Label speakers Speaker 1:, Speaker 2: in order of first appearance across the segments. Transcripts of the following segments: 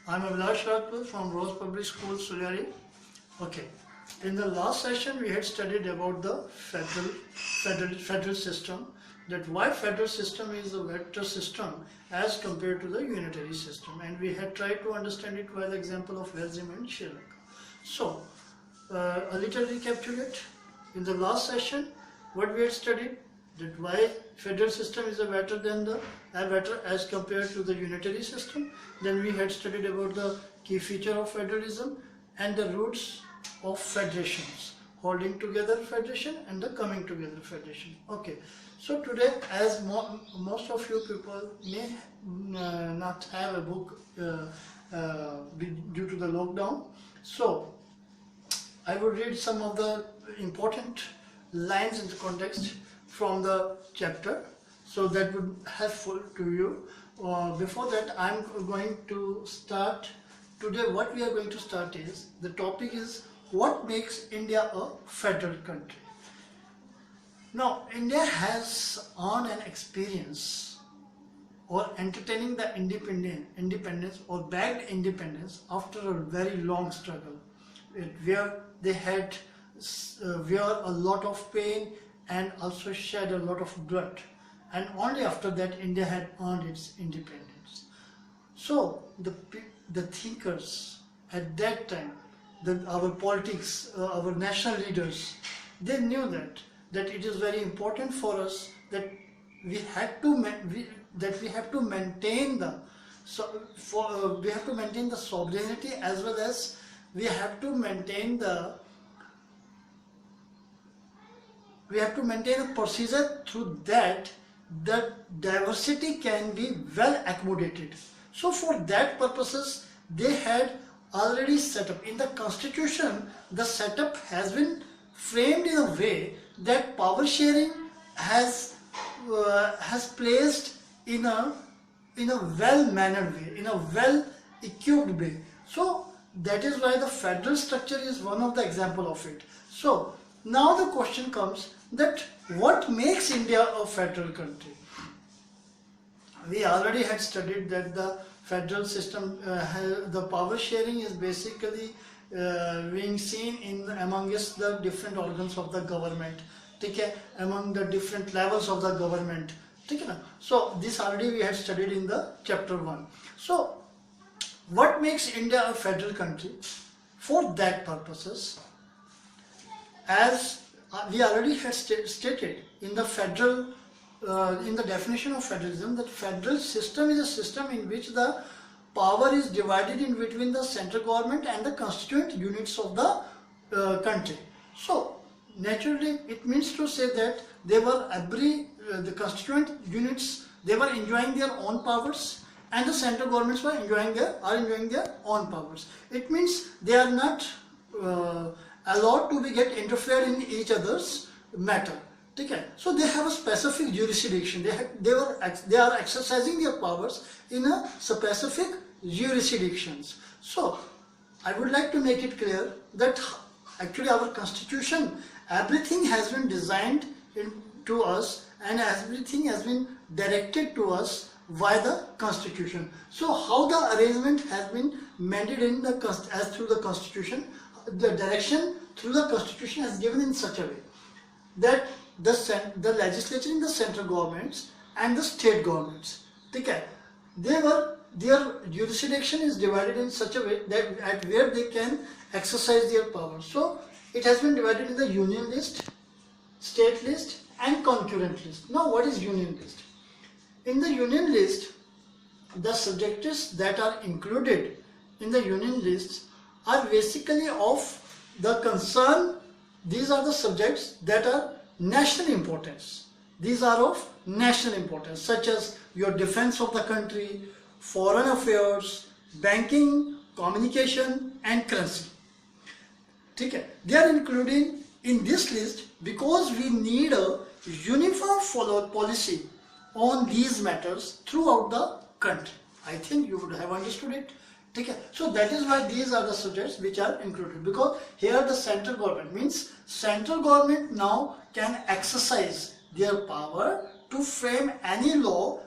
Speaker 1: I'm Abhilash Rajput from Rose Public School, Suryari. Okay. In the last session, we had studied about the federal system. That why federal system is a vector system as compared to the unitary system, and we had tried to understand it by the example of Belgium and Sri Lanka. So, a little recapitulate. In the last session, what we had studied, that why federal system is a better as compared to the unitary system. Then we had studied about the key feature of federalism and the roots of federations, holding together federation and the coming together federation. Okay, so today, as most of you people may not have a book due to the lockdown, so I will read some of the important lines in the context from the chapter, so that would be helpful to you. Before that, I'm going to start today. What we are going to start is, the topic is what makes India a federal country. Now, India has earned an experience or entertaining the independence or backed independence after a very long struggle, where they had where a lot of pain and also shed a lot of blood, and only after that India had earned its independence. So the thinkers at that time, our politics, our national leaders, they knew that it is very important for us that we have to maintain the sovereignty, as well as we have to maintain a procedure through that the diversity can be well accommodated. So for that purposes, they had already set up in the constitution. The setup has been framed in a way that power sharing has placed in a well-mannered way, in a well-equipped way. So that is why the federal structure is one of the example of it. So now the question comes that what makes India a federal country? We already had studied that the federal system, the power sharing is basically being seen amongst the different organs of the government, okay, among the different levels of the government. Okay, so this already we had studied in the chapter 1. So what makes India a federal country? For that purposes, as we already had stated in the federal, in the definition of federalism, that federal system is a system in which the power is divided in between the central government and the constituent units of the country. So naturally, it means to say that they were the constituent units, they were enjoying their own powers, and the central governments were enjoying their own powers. It means they are not allowed to get interfered in each other's matter. Okay. So they have a specific jurisdiction. They are exercising their powers in a specific jurisdictions. So I would like to make it clear that actually our constitution, everything has been designed to us, and everything has been directed to us by the constitution. So how the arrangement has been made as through the constitution, the direction through the constitution is given in such a way that the legislature in the central governments and the state governments, okay, their jurisdiction is divided in such a way that at where they can exercise their power. So it has been divided in the union list, state list, and concurrent list. Now what is union list? In the union list, the subjects that are included in the union list are basically of the concern. These are the subjects that are national importance. These are of national importance, such as your defense of the country, foreign affairs, banking, communication, and currency. Okay. They are included in this list because we need a uniform policy on these matters throughout the country. I think you would have understood it. Okay. So that is why these are the subjects which are included, because here the central government means central government now can exercise their power to frame any law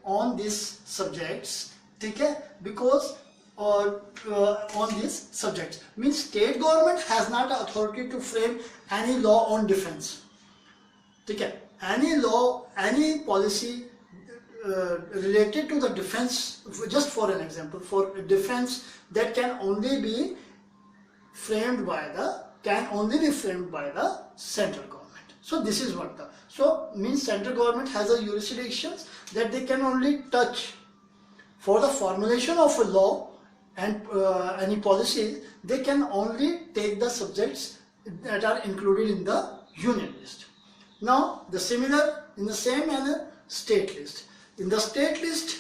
Speaker 1: on these subjects. Okay. Because on these subjects. Means state government has not authority to frame any law on defense. Okay? Any law, any policy related to the defense, just for an example, for defense, that can only be framed by the central government. So this is what means central government has a jurisdictions that they can only touch for the formulation of a law and any policy. They can only take the subjects that are included in the union list. Now in the same manner, state list. In the state list,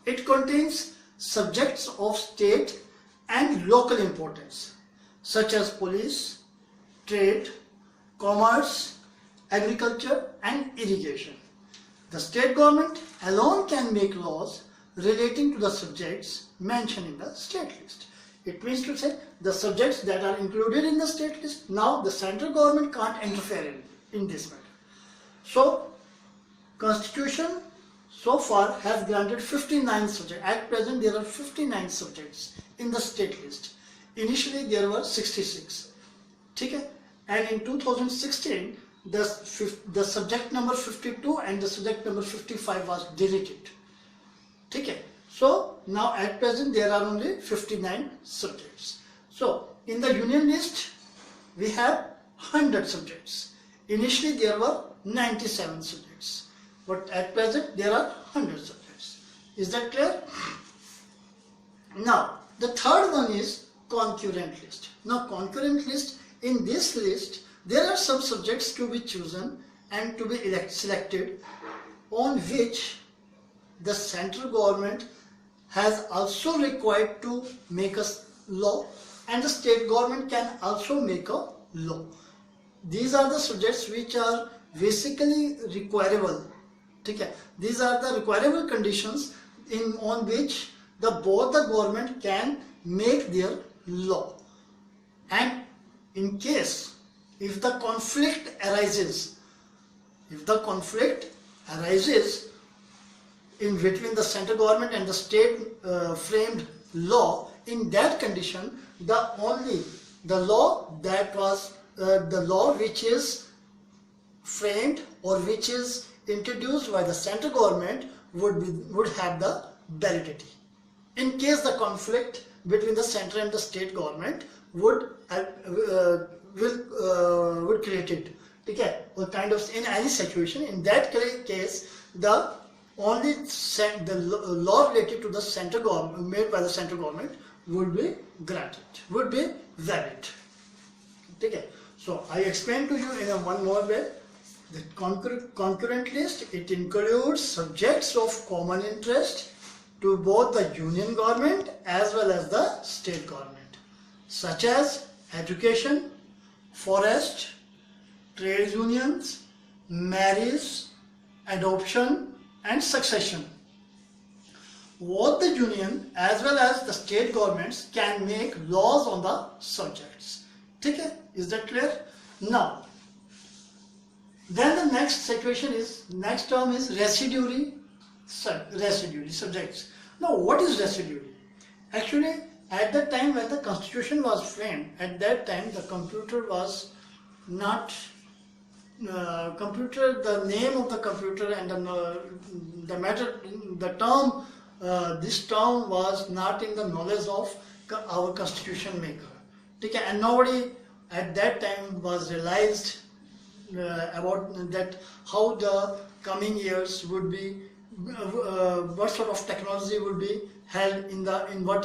Speaker 1: it contains subjects of state and local importance, such as police, trade, commerce, agriculture and irrigation. The state government alone can make laws relating to the subjects mentioned in the state list. It means to say the subjects that are included in the state list, now the central government can't interfere in this matter. So, Constitution so far has granted 59 subjects. At present there are 59 subjects in the state list. Initially there were 66. Okay? And in 2016 the subject number 52 and the subject number 55 was deleted. Okay? So now at present there are only 59 subjects. So in the union list we have 100 subjects. Initially there were 97 subjects. But at present there are 100 subjects. Is that clear? Now the third one is concurrent list. Now concurrent list, in this list there are some subjects to be chosen and to be selected on which the central government has also required to make a law and the state government can also make a law. These are the subjects which are basically requirable. Okay. These are the requirable conditions on which both the government can make their law. And in case if the conflict arises in between the central government and the state framed law, in that condition the law which is framed or which is introduced by the central government would have the validity. In case the conflict between the central and the state government would create it. Okay? Or kind of in any situation, in that case the law related to the central government made by the central government would be granted, would be valid. Okay? So I explained to you in one more way. The concurrent list, it includes subjects of common interest to both the union government as well as the state government, such as education, forest, trade unions, marriage, adoption and succession. Both the union as well as the state governments can make laws on the subjects. Okay? Is that clear? Now, then the next term is residuary subjects. Now what is residuary? Actually at the time when the constitution was framed, at that time the computer was not the name of the computer and this term was not in the knowledge of our constitution maker. Okay? And nobody at that time was realized about that how the coming years would be, what sort of technology would be held in what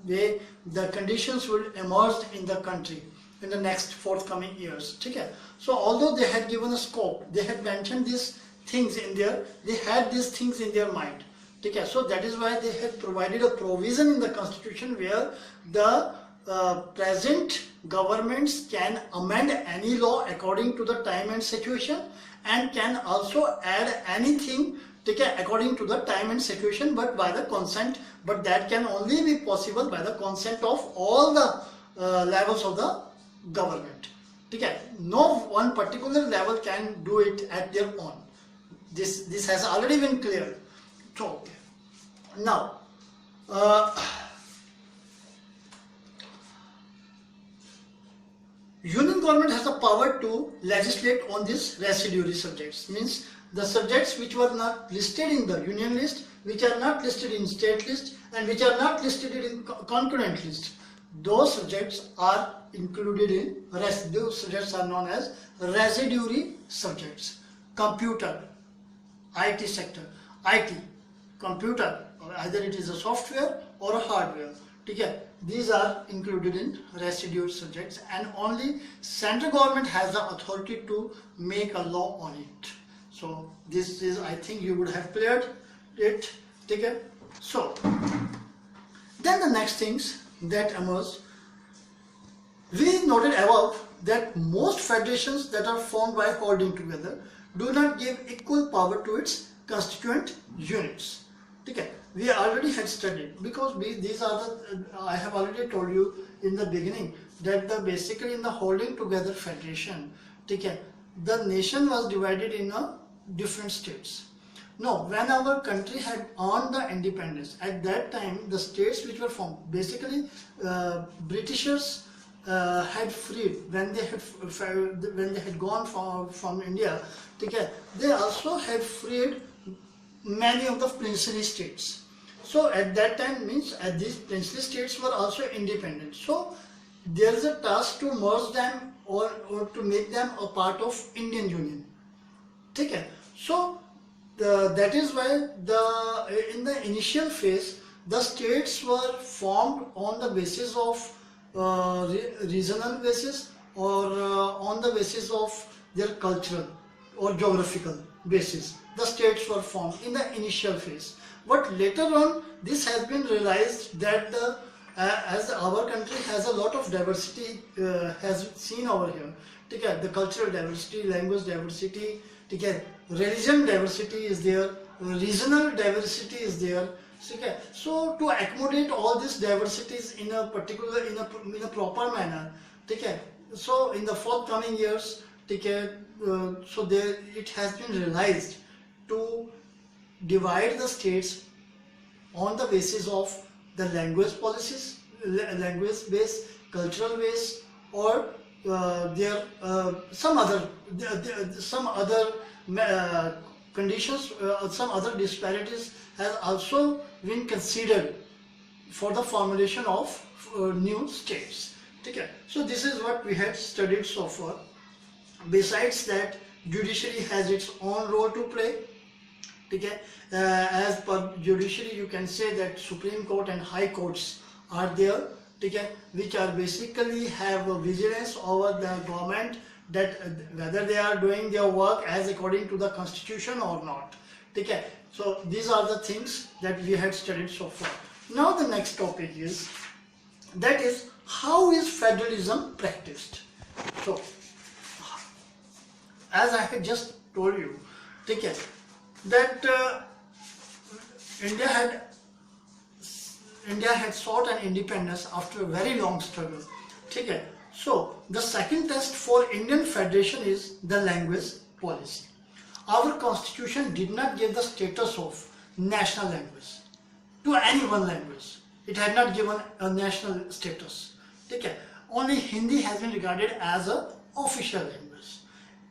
Speaker 1: way the conditions will emerge in the country in the next forthcoming years. Okay? So although they had given a scope, they had mentioned these things they had these things in their mind. Okay? So that is why they had provided a provision in the constitution where the present governments can amend any law according to the time and situation and can also add anything according to the time and situation, but by the consent, but that can only be possible by the consent of all the levels of the government. Okay? No one particular level can do it at their own. This has already been cleared. So, now government has the power to legislate on these residuary subjects, means the subjects which were not listed in the union list, which are not listed in state list, and which are not listed in concurrent list. Those subjects are included in those subjects are known as residuary subjects. Computer, IT sector, IT, computer, either it is a software or a hardware. Okay, these are included in residual subjects, and only central government has the authority to make a law on it. So this is, I think you would have cleared it. Okay, so then the next things that emerge, we noted above that most federations that are formed by holding together do not give equal power to its constituent units. Okay, we already had studied, because these are the, I have already told you in the beginning that basically in the holding together federation, okay, the nation was divided in different states. Now, when our country had earned the independence, at that time the states which were formed, basically Britishers had freed when they had gone from India. Okay, they also had freed many of the princely states. So at that time, means these princely states were also independent. So there is a task to merge them or to make them a part of Indian Union. Okay, so that is why in the initial phase the states were formed on the basis of regional basis, or on the basis of their cultural or geographical basis. The states were formed in the initial phase, but later on this has been realized that as our country has a lot of diversity, has seen over here. Okay, the cultural diversity, language diversity, okay, religion diversity is there, regional diversity is there. Okay, so to accommodate all these diversities in a particular, in a proper manner, okay, so in the forthcoming years, okay, so there it has been realized to divide the states on the basis of the language policies, language based, cultural based, or some other conditions, some other disparities has also been considered for the formulation of new states. Okay, so this is what we had studied so far. Besides that, judiciary has its own role to play. Okay, as per judiciary, you can say that Supreme Court and High Courts are there, okay, which are basically have a vigilance over the government, that whether they are doing their work as according to the constitution or not. Okay, so these are the things that we had studied so far. Now the next topic is, that is, how is federalism practiced? So as I had just told you, okay, that India had sought an independence after a very long struggle. Okay, so the second test for Indian Federation is the language policy. Our constitution did not give the status of national language to any one language. It had not given a national status. Okay, only Hindi has been regarded as an official language,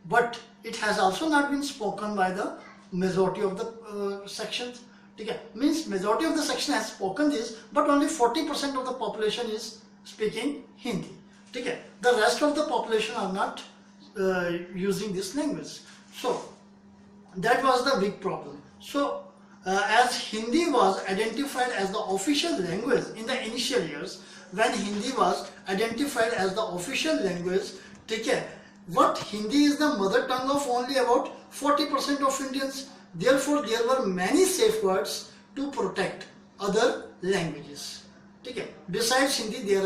Speaker 1: but it has also not been spoken by the majority of the sections. Okay, means majority of the section has spoken this, but only 40% of the population is speaking Hindi. Okay, the rest of the population are not using this language. So that was the big problem. So as Hindi was identified as the official language in the initial years, when Hindi was identified as the official language, okay, what Hindi is the mother tongue of only about 40% of Indians. Therefore, there were many safeguards to protect other languages. Okay. Besides Hindi,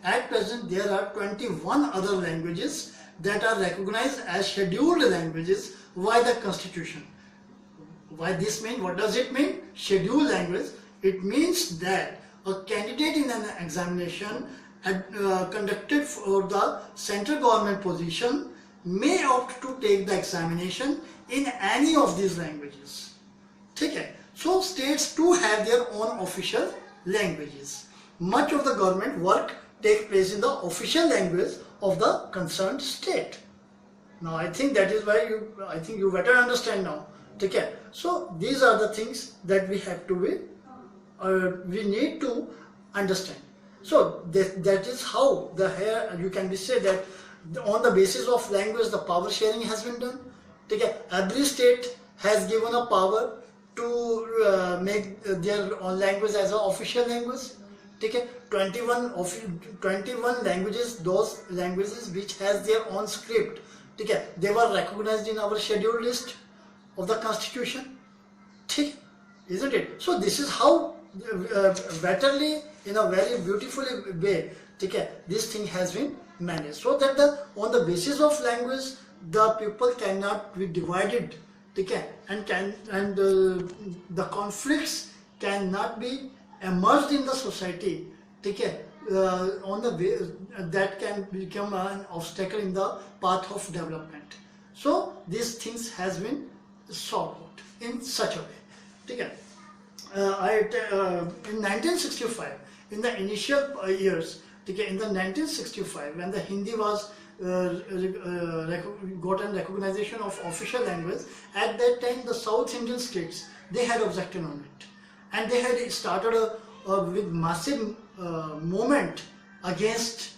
Speaker 1: at present there are 21 other languages that are recognized as scheduled languages by the constitution. Why this mean? What does it mean? Scheduled language. It means that a candidate in an examination conducted for the central government position may opt to take the examination in any of these languages. Okay. So states too have their own official languages. Much of the government work take place in the official language of the concerned state. Now I think that is why you better understand now. Okay, so these are the things that we have to be, we need to understand. So that is how here you can be say that on the basis of language the power sharing has been done. Okay, every state has given a power to make their own language as an official language. Okay, 21 languages, those languages which has their own script, okay, they were recognized in our scheduled list of the constitution. Okay, isn't it? So this is how betterly, in a very beautiful way, okay, this thing has been managed, so that on the basis of language the people cannot be divided, okay, and the conflicts cannot be emerged in the society, okay, on the way that can become an obstacle in the path of development. So these things has been solved out in such a way. Okay. In 1965, in the initial years, okay, in the 1965 when the Hindi was gotten recognition of official language, at that time the South Indian states, they had objected on it, and they had started with massive movement against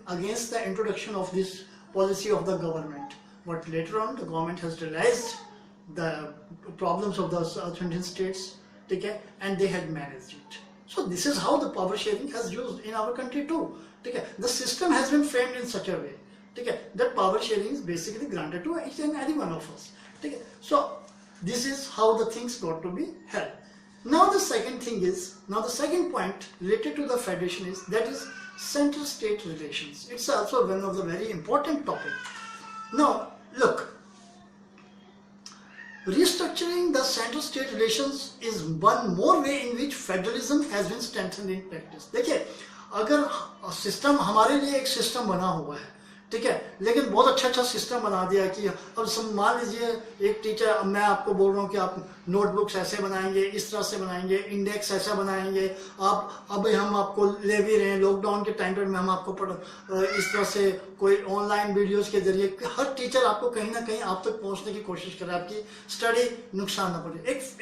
Speaker 1: the introduction of this policy of the government. But later on the government has realized the problems of the South Indian states, okay, and they had managed it. So this is how the power sharing has used in our country too. Okay. The system has been framed in such a way, okay, that power sharing is basically granted to each and every one of us. Okay. So this is how the things got to be held. Now the second point related to the federation is, that is center-state relations. It's also one of the very important topic. Now look, restructuring the center-state relations is one more way in which federalism has been strengthened in practice. देखिए, अगर system हमारे लिए एक system बना हुआ है, ठीक है, लेकिन बहुत अच्छा सिस्टम बना दिया कि अब मान लीजिए एक टीचर, मैं आपको बोल रहा हूँ कि आप नोटबुक्स ऐसे बनाएंगे, इस तरह से बनाएंगे, इंडेक्स ऐसा बनाएंगे, आप अब हम आपको ले भी रहे हैं लॉकडाउन के टाइम पर, हम आपको इस तरह से कोई ऑनलाइन वीडियोस के जरिए हर टीचर आपको कहीं ना कहीं आप तक पहुँचने की कोशिश करे, आपकी स्टडी नुकसान ना पड़े,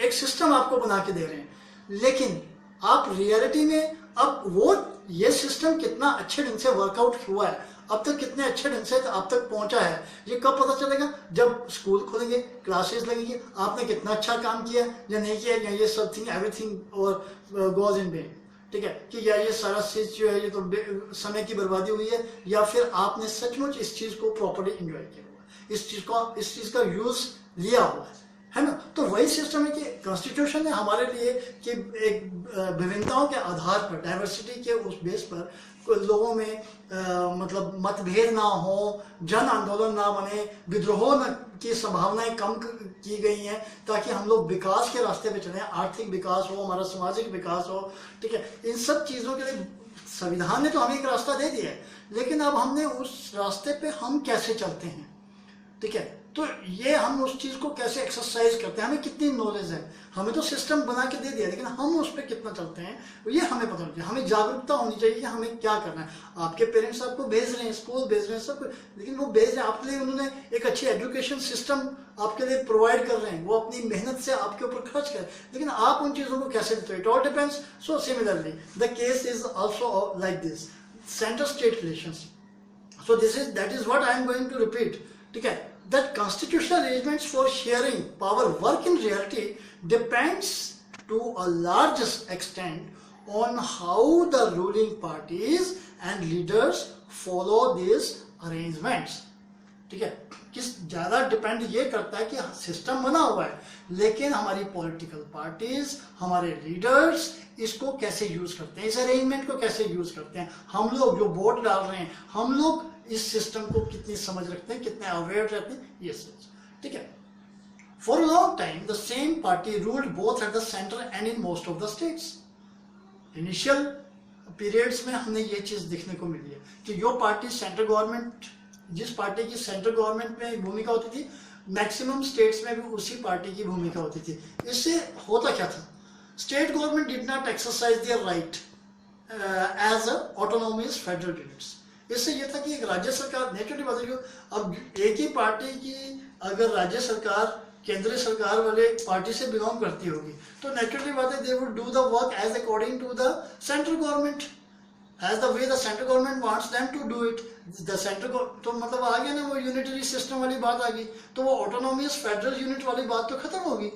Speaker 1: एक सिस्टम आपको बना के दे रहे हैं, लेकिन आप रियलिटी में अब वो ये सिस्टम कितना अच्छे ढंग से वर्कआउट हुआ है, अब तक कितने अच्छे ढंग से आप तक पहुंचा है, ये कब पता चलेगा? जब स्कूल खुलेंगे, क्लासेस लगेंगी, आपने कितना अच्छा काम किया या नहीं किया, या ये सब थिंग एवरीथिंग और गोज इन वेन, ठीक है, कि या ये सारा चीज जो है ये तो समय की बर्बादी हुई है, या फिर आपने सचमुच इस चीज को प्रॉपर्ली एंजॉय किया हुआ, इस चीज का यूज लिया हुआ है ना? तो वही सिस्टम है कि कॉन्स्टिट्यूशन ने हमारे लिए कि एक विभिन्नताओं के आधार पर, डाइवर्सिटी के उस बेस पर लोगों में मतलब मतभेद ना हो, जन आंदोलन ना बने, विद्रोह की संभावनाएं कम की गई हैं, ताकि हम लोग विकास के रास्ते पे चलें, आर्थिक विकास हो, हमारा सामाजिक विकास हो, ठीक है। इन सब चीज़ों के लिए संविधान ने तो हमें एक रास्ता दे दिया है, लेकिन अब हमने उस रास्ते पे हम कैसे चलते हैं, ठीक है, तो ये हम उस चीज़ को कैसे एक्सरसाइज करते हैं, हमें कितनी नॉलेज है, हमें तो सिस्टम बना के दे दिया, लेकिन हम उस पर कितना चलते हैं ये हमें पता नहीं। हमें जागरूकता होनी चाहिए कि हमें क्या करना है। आपके पेरेंट्स आपको भेज रहे हैं, स्कूल भेज रहे हैं, सब, लेकिन वो भेज रहे हैं आपके लिए, उन्होंने एक अच्छी एजुकेशन सिस्टम आपके लिए प्रोवाइड कर रहे हैं, वो अपनी मेहनत से आपके ऊपर खर्च करें, लेकिन आप उन चीज़ों को कैसे देते हो, it all depends. So similarly the case is also like this, centre state relations. So that is what I am going to repeat. ठीक है, that constitutional arrangements for sharing power work in reality depends to a large extent on how the ruling parties and leaders follow these arrangements. ठीक है, किस ज़्यादा depend ये करता है कि सिस्टम बना हुआ है, लेकिन हमारी पॉलिटिकल पार्टीज, हमारे लीडर्स इसको कैसे यूज करते हैं, इस अरेंजमेंट को कैसे यूज करते हैं, हम लोग जो वोट डाल रहे हैं, हम लोग इस सिस्टम को कितनी समझ रखते हैं, कितने अवेयर रहते हैं, ये सब, ठीक है। For a long time the same party ruled both at the centre and in most of the states. Initial periods में हमने ये चीज देखने को मिली है कि जो पार्टी सेंट्रल गवर्नमेंट, जिस पार्टी की सेंट्रल गवर्नमेंट में भूमिका होती थी, मैक्सिमम स्टेट्स में भी उसी पार्टी की भूमिका होती थी। इससे होता क्या था, state government did not exercise their right as autonomous federal units. इससे ये था कि एक राज्य सरकार नेचुरली बात है कि अब एक ही पार्टी की अगर राज्य सरकार केंद्रीय सरकार वाले पार्टी से बिलोंग करती होगी तो नेचुरली बात है they would do the work as according to the central government, as the way the central government wants them to do it. The central तो मतलब आ गया ना वो यूनिटरी सिस्टम वाली बात आ गई, तो वो ऑटोनोमस फेडरल यूनिट वाली बात तो खत्म होगी।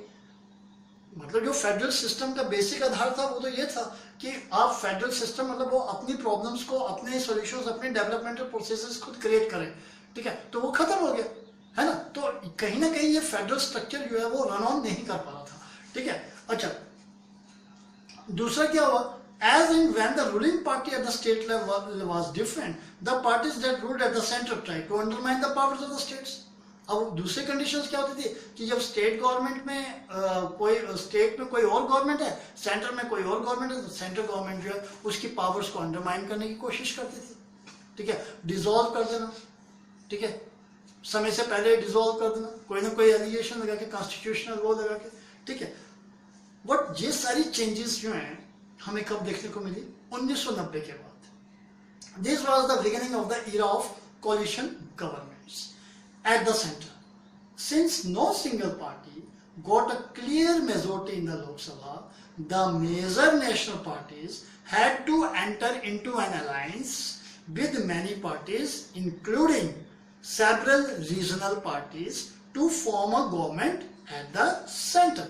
Speaker 1: मतलब जो फेडरल सिस्टम का बेसिक आधार था वो तो ये था कि आप फेडरल सिस्टम मतलब वो अपनी प्रॉब्लम्स को, अपने सॉल्यूशंस, अपने डेवलपमेंटल प्रोसेसेस खुद क्रिएट करें, ठीक है, तो वो खत्म हो गया है ना। तो कहीं ना कहीं ये फेडरल स्ट्रक्चर जो है वो रन ऑन नहीं कर पा रहा था, ठीक है। अच्छा, दूसरा क्या हुआ, as in when the ruling party at the state level was different, the parties that ruled at the center tried to undermine the powers of the states. अब दूसरी कंडीशंस क्या होती थी कि जब स्टेट गवर्नमेंट में कोई स्टेट में कोई और गवर्नमेंट है, सेंटर में कोई और गवर्नमेंट है, तो सेंट्रल गवर्नमेंट जो है उसकी पावर्स को अंडरमाइन करने की कोशिश करती थी, ठीक है, डिसॉल्व कर देना, ठीक है, समय से पहले डिसॉल्व कर देना, कोई ना कोई एलिगेशन लगा के, कॉन्स्टिट्यूशनल वो लगा के, ठीक है। बट ये सारी चेंजेस जो हैं हमें कब देखने को मिली, 1990 के बाद। This was the beginning of the era of coalition governments at the center. Since no single party got a clear majority in the Lok Sabha, the major national parties had to enter into an alliance with many parties, including several regional parties, to form a government at the center.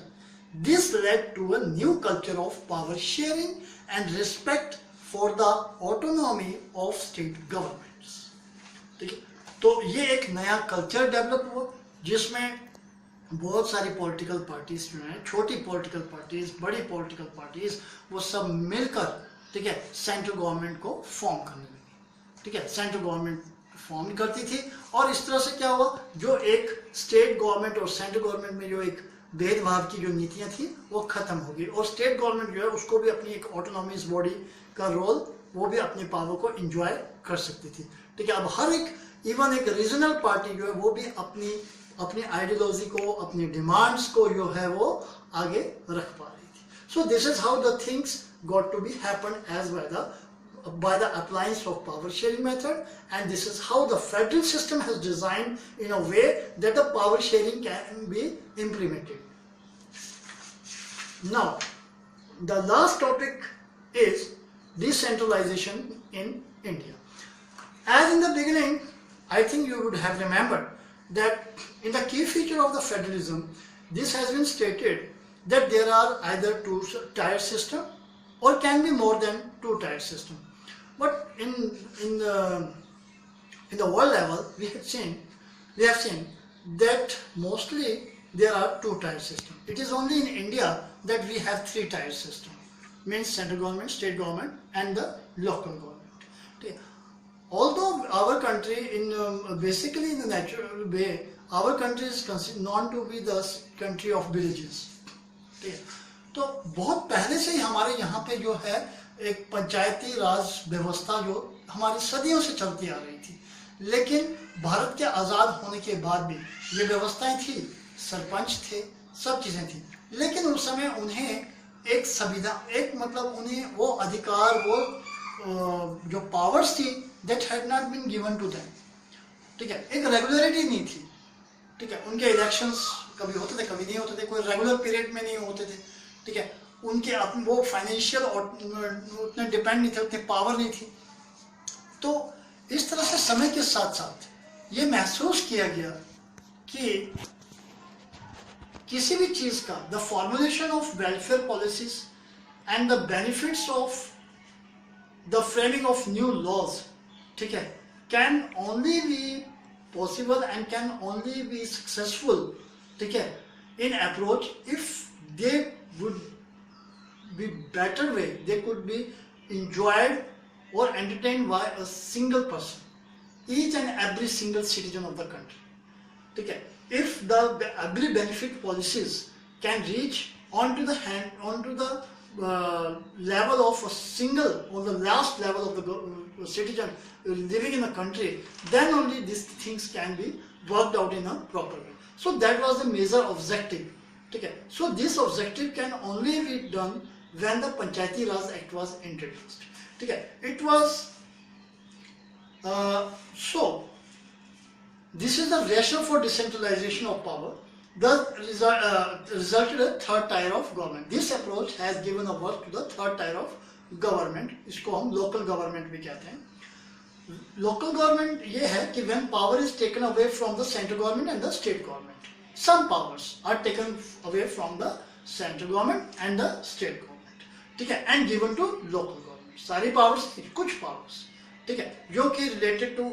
Speaker 1: This led to a new culture of power sharing and respect for the autonomy of state governments. ठीक है, तो ये एक नया culture develop हुआ जिसमें बहुत सारी पॉलिटिकल पार्टीज जो हैं, छोटी पॉलिटिकल पार्टीज, बड़ी पॉलिटिकल पार्टीज, वो सब मिलकर, ठीक है, सेंट्रल गवर्नमेंट को फॉर्म करने लगी, ठीक है, सेंट्रल गवर्नमेंट फॉर्म करती थी। और इस तरह से क्या हुआ, जो एक स्टेट गवर्नमेंट और सेंट्रल गवर्नमेंट में जो एक भेदभाव की जो नीतियां थी वो खत्म हो गई, और स्टेट गवर्नमेंट जो है उसको भी अपनी एक ऑटोनॉमस बॉडी का रोल, वो भी अपनी पावर को एंजॉय कर सकती थी, ठीक है। अब हर एक, इवन एक रीजनल पार्टी जो है वो भी अपनी अपनी आइडियोलॉजी को, अपनी डिमांड्स को जो है वो आगे रख पा रही थी। So this is how the things got to be happen as by the appliance of power sharing method, and this is how the federal system has designed in a way that the power sharing can be implemented. Now the last topic is decentralization in India. As in the beginning, I think you would have remembered that in the key feature of the federalism, this has been stated that there are either two-tier system or can be more than two-tier system. But in the world level, we have seen that mostly there are two-tier system. It is only in India that we have three-tier system, means central government, state government, and the local government. Okay. Although our country, basically in the natural way, our country is known to be the country of villages. Okay. तो बहुत पहले से ही हमारे यहाँ पे जो है एक पंचायती राज व्यवस्था जो हमारी सदियों से चलती आ रही थी, लेकिन भारत के आज़ाद होने के बाद भी ये व्यवस्थाएं थी, सरपंच थे, सब चीज़ें थी, लेकिन उस समय उन्हें एक संविधान, एक मतलब उन्हें वो अधिकार, वो जो पावर्स थी, that had not been given to them, ठीक है, एक रेगुलरिटी नहीं थी, ठीक है, उनके इलेक्शंस कभी होते थे, कभी नहीं होते थे, कोई रेगुलर पीरियड में नहीं होते थे, ठीक है, उनके अपने वो फाइनेंशियल उतने डिपेंड नहीं थे, उतनी पावर नहीं थी। तो इस तरह से समय के साथ साथ ये महसूस किया गया कि किसी भी चीज का the formulation of welfare policies and the benefits of the framing of new laws, ठीक है, can only be possible and can only be successful, ठीक है, in approach if they would be better way, they could be enjoyed or entertained by a single person, each and every single citizen of the country, ठीक है। If the every benefit policies can reach onto the level of a single, or the last level of the citizen living in a country, then only these things can be worked out in a proper way. So that was the major objective, ठीक है। So this objective can only be done when the Panchayati Raj Act was introduced. ठीक है. It was so this is the rationale for decentralization of power. Resulted a third tier of government. This approach has given a birth to the third tier of government. इसको हम local government भी कहते हैं. Local government ये है कि when power is taken away from the central government and the state government. Some powers are taken away from the central government and the state government. ठीक है, and given to local government. सारी powers, कुछ powers, ठीक है, जो कि related to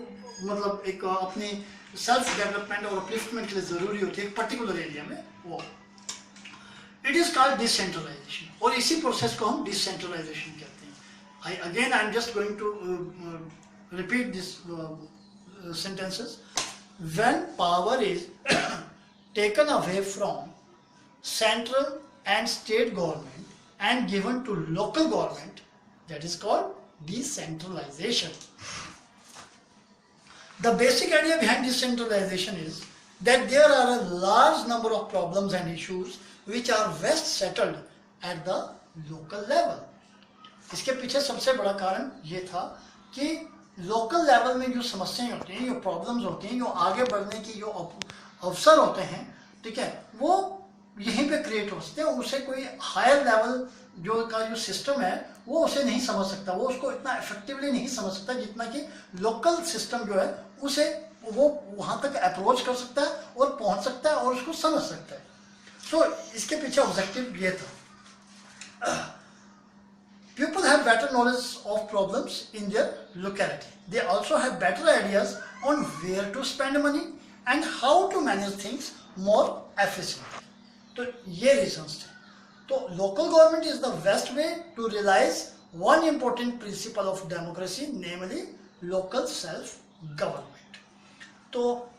Speaker 1: मतलब एक अपनी सेल्फ डेवलपमेंट और अपलिफ्टमेंट के लिए जरूरी होती है एक पर्टिकुलर एरिया में, वो इट इज कॉल्ड डिसेंट्रलाइजेशन. और इसी प्रोसेस को हम डिसेंट्रलाइजेशन कहते हैं. I am just going to repeat this sentences. When power is taken away from central and state government and given to local government, that is called decentralization. The basic idea behind decentralization is that there are a large number of problems and issues which are best settled at the local level. इसके पीछे सबसे बड़ा कारण ये था कि local level में जो समस्याएं होती हैं, जो प्रॉब्लम्स होती हैं, जो आगे बढ़ने की जो अवसर होते हैं, ठीक है, वो यहीं पे क्रिएट हो सकते हैं. उसे कोई हायर लेवल जो का जो सिस्टम है वो उसे नहीं समझ सकता, वो उसको इतना इफेक्टिवली नहीं समझ सकता जितना कि लोकल सिस्टम जो है उसे वो वहाँ तक अप्रोच कर सकता है और पहुँच सकता है और उसको समझ सकता है. सो इसके पीछे ऑब्जेक्टिव ये था. People have better knowledge of problems in their locality. They also have better ideas on where to spend money and how to manage things more efficiently. तो ये reasons थे. तो local government is the best way to realize one important principle of democracy, namely local self-government. तो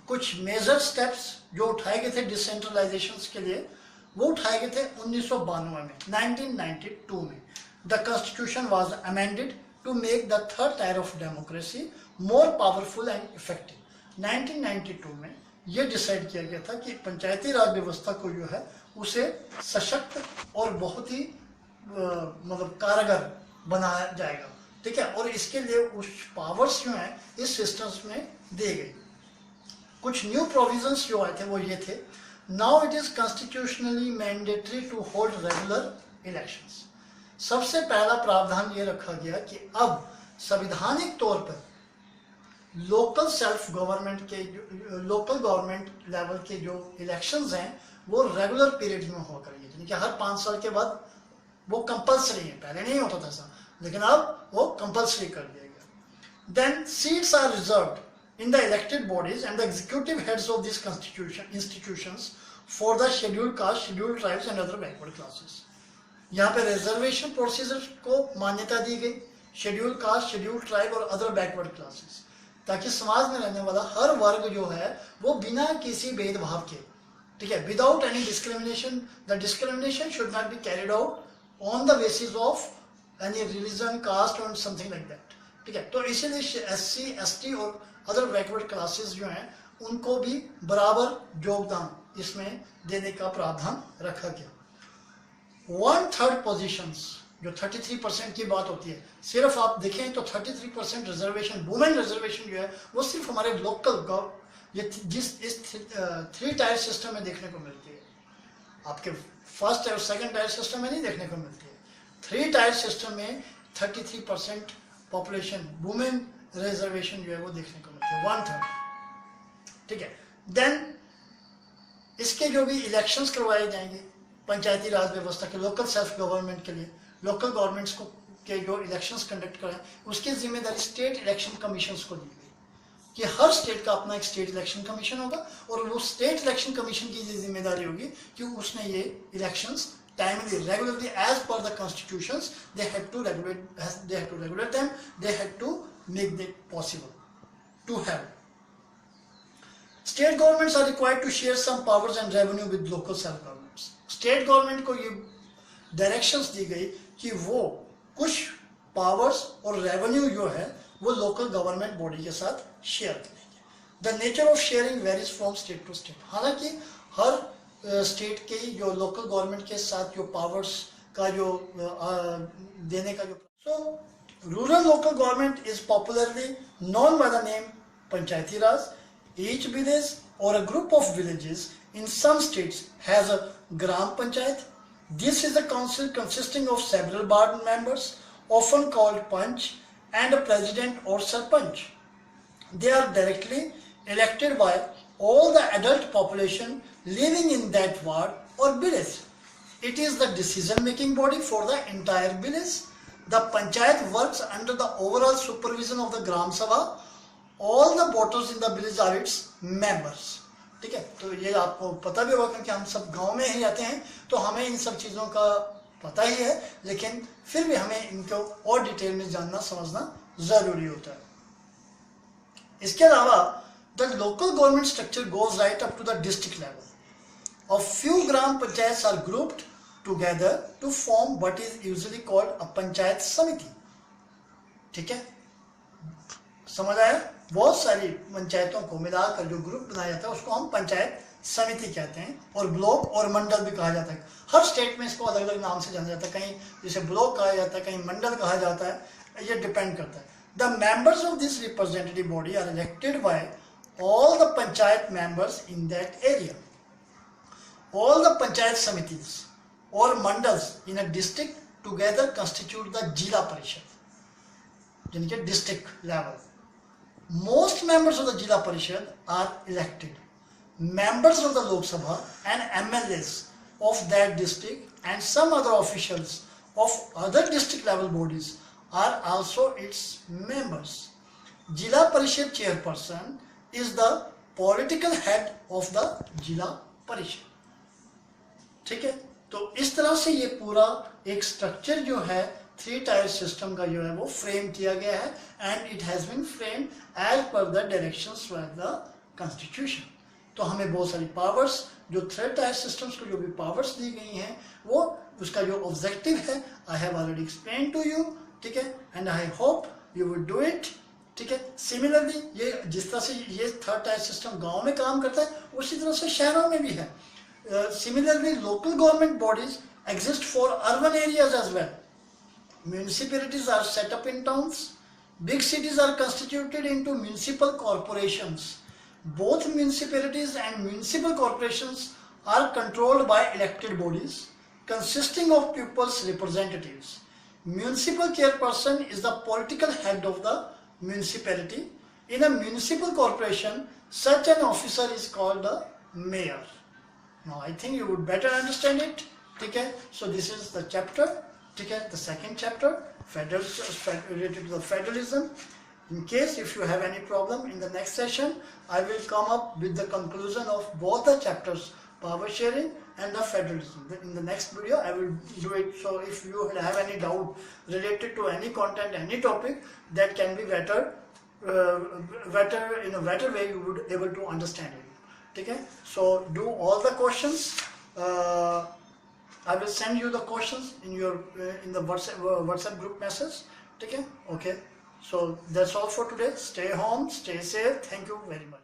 Speaker 1: कुछ major steps जो उठाए गए थे डिसेंट्रलाइजेशन के लिए, वो उठाए गए थे 1992 में, 1992 में. The constitution was amended to make the third tier of democracy more powerful and effective. 1992 में ये डिसाइड किया गया था कि पंचायती राज व्यवस्था को जो है उसे सशक्त और बहुत ही मतलब कारगर बनाया जाएगा, ठीक है, और इसके लिए उस पावर्स जो हैं इस सिस्टम्स में दिए गए. कुछ न्यू प्रोविजंस जो आए थे वो ये थे. Now it is constitutionally mandatory to hold regular elections. सबसे पहला प्रावधान ये रखा गया कि अब संवैधानिक तौर पर लोकल सेल्फ गवर्नमेंट के लोकल गवर्नमेंट लेवल के जो इलेक्शंस हैं वो रेगुलर पीरियड में हुआ करेंगे, यानी कि हर 5 साल के बाद वो कंपल्सरी है. पहले नहीं होता था ऐसा, लेकिन अब वो कंपल्सरी कर दिया गया. Then seats are reserved in the elected bodies and the executive heads of these institutions for the scheduled caste, scheduled tribes and other backward classes. यहाँ पे रिजर्वेशन प्रोसीजर को मान्यता दी गई, शेड्यूल कास्ट, शेड्यूल ट्राइब और other backward classes, ताकि समाज में रहने वाला हर वर्ग जो है वो बिना किसी भेदभाव के, ठीक है, without any discrimination, the discrimination should not be carried out on the basis of any religion, caste और समथिंग लाइक दैट, ठीक है. तो इसीलिए SC, ST और अदर बैकवर्ड क्लासेस जो हैं उनको भी बराबर योगदान इसमें देने का प्रावधान रखा गया. 1/3 पोजीशंस जो 33% की बात होती है, सिर्फ आप देखें तो 33% रिजर्वेशन, वुमेन रिजर्वेशन जो है वो सिर्फ हमारे लोकल ये जिस इस 3 टायर सिस्टम में देखने को मिलती है. आपके फर्स्ट और सेकंड टायर सिस्टम में नहीं देखने को मिलती है. 3 टायर सिस्टम में 33% पॉपुलेशन वुमेन रिजर्वेशन जो है वो देखने को मिलती है, 1/3, ठीक है. देन इसके जो भी इलेक्शंस करवाए जाएंगे पंचायती राज व्यवस्था के, लोकल सेल्फ गवर्नमेंट के लिए, लोकल गवर्नमेंट्स को के जो इलेक्शंस कंडक्ट करें उसकी जिम्मेदारी स्टेट इलेक्शन कमीशंस को दी गई कि हर स्टेट का अपना एक स्टेट इलेक्शन कमीशन होगा और वो स्टेट इलेक्शन कमीशन की ये जिम्मेदारी होगी कि उसने ये elections timely, regularly, as per the constitutions, they had to regulate them, they had to make it possible to have. State governments are required to share some powers and revenue with local self-governments. State government को ये directions दी गई कि वो कुछ powers और revenue जो है वो local government body के साथ share करेंगे. The nature of sharing varies from state to state. हालांकि हर स्टेट के जो लोकल गवर्नमेंट के साथ जो पावर्स का जो देने का जो So, rural local government is popularly known by the name Panchayati Raj. Each village or a group of villages in some states has a Gram Panchayat. This is a council consisting of several board members, often called Panch, and a president or Sarpanch. They are directly elected by all the adult population living in that ward or village. It is the decision-making body for the entire village. The Panchayat works under the overall supervision of the Gram Sabha. All the voters in the village are its members. ठीक है, तो ये आपको पता भी होगा क्योंकि हम सब गांव में ही रहते हैं, तो हमें इन सब चीज़ों का पता ही है, लेकिन फिर भी हमें इनको और डिटेल में जानना समझना ज़रूरी होता है. इसके अलावा the local government structure goes right up to the district level. A few Gram Panchayats are grouped together to form what is usually called a Panchayat Samiti. ठीक है, समझ आया? बहुत सारी पंचायतों को मिलाकर जो ग्रुप बनाया जाता है उसको हम पंचायत समिति कहते हैं, और ब्लॉक और मंडल भी कहा जाता है. हर स्टेट में इसको अलग अलग नाम से जाना जाता है, कहीं जिसे ब्लॉक कहा जाता है, कहीं मंडल कहा जाता है, ये डिपेंड करता है. The members of this representative body are elected by all the panchayat members in that area. All the panchayat samitis or mandals in a district together constitute the Jila Parishad, यानी कि district level. Most members of the Jila Parishad are elected. Members of the Lok Sabha and MLAs of that district and some other officials of other district level bodies are also its members. Jila Parishad chairperson is the political head of the जिला परिषद. ठीक है, तो इस तरह से ये पूरा एक स्ट्रक्चर जो है 3 टायर सिस्टम का जो है वो फ्रेम किया गया है, and it has been framed as per the directions by the constitution. तो हमें बहुत सारी पावर्स, जो 3 टायर सिस्टम्स को जो भी पावर्स दी गई हैं, वो उसका जो ऑब्जेक्टिव है I have already explain to you. ठीक है, and I hope you will do it. ठीक है, सिमिलरली ये जिस तरह से ये 3 टायर सिस्टम गांव में काम करता है, उसी तरह से शहरों में भी है. Similarly local government bodies exist for urban areas as well. Municipalities are set up in towns. Big cities are constituted into municipal corporations. Both municipalities and municipal corporations are controlled by elected bodies consisting of people's representatives. Municipal chairperson is the political head of the municipality. In a municipal corporation, such an officer is called the mayor. Now I think you would better understand it. Okay, so this is the chapter. Okay, the second chapter, related to the federalism. In case if you have any problem, in the next session I will come up with the conclusion of both the chapters, power sharing and the federalism. In the next video I will do it. So if you have any doubt related to any content, any topic, that can be better in a better way, you would able to understand it. Okay, so do all the questions. I will send you the questions in your in the WhatsApp group message. Okay, so that's all for today. Stay home, stay safe. Thank you very much.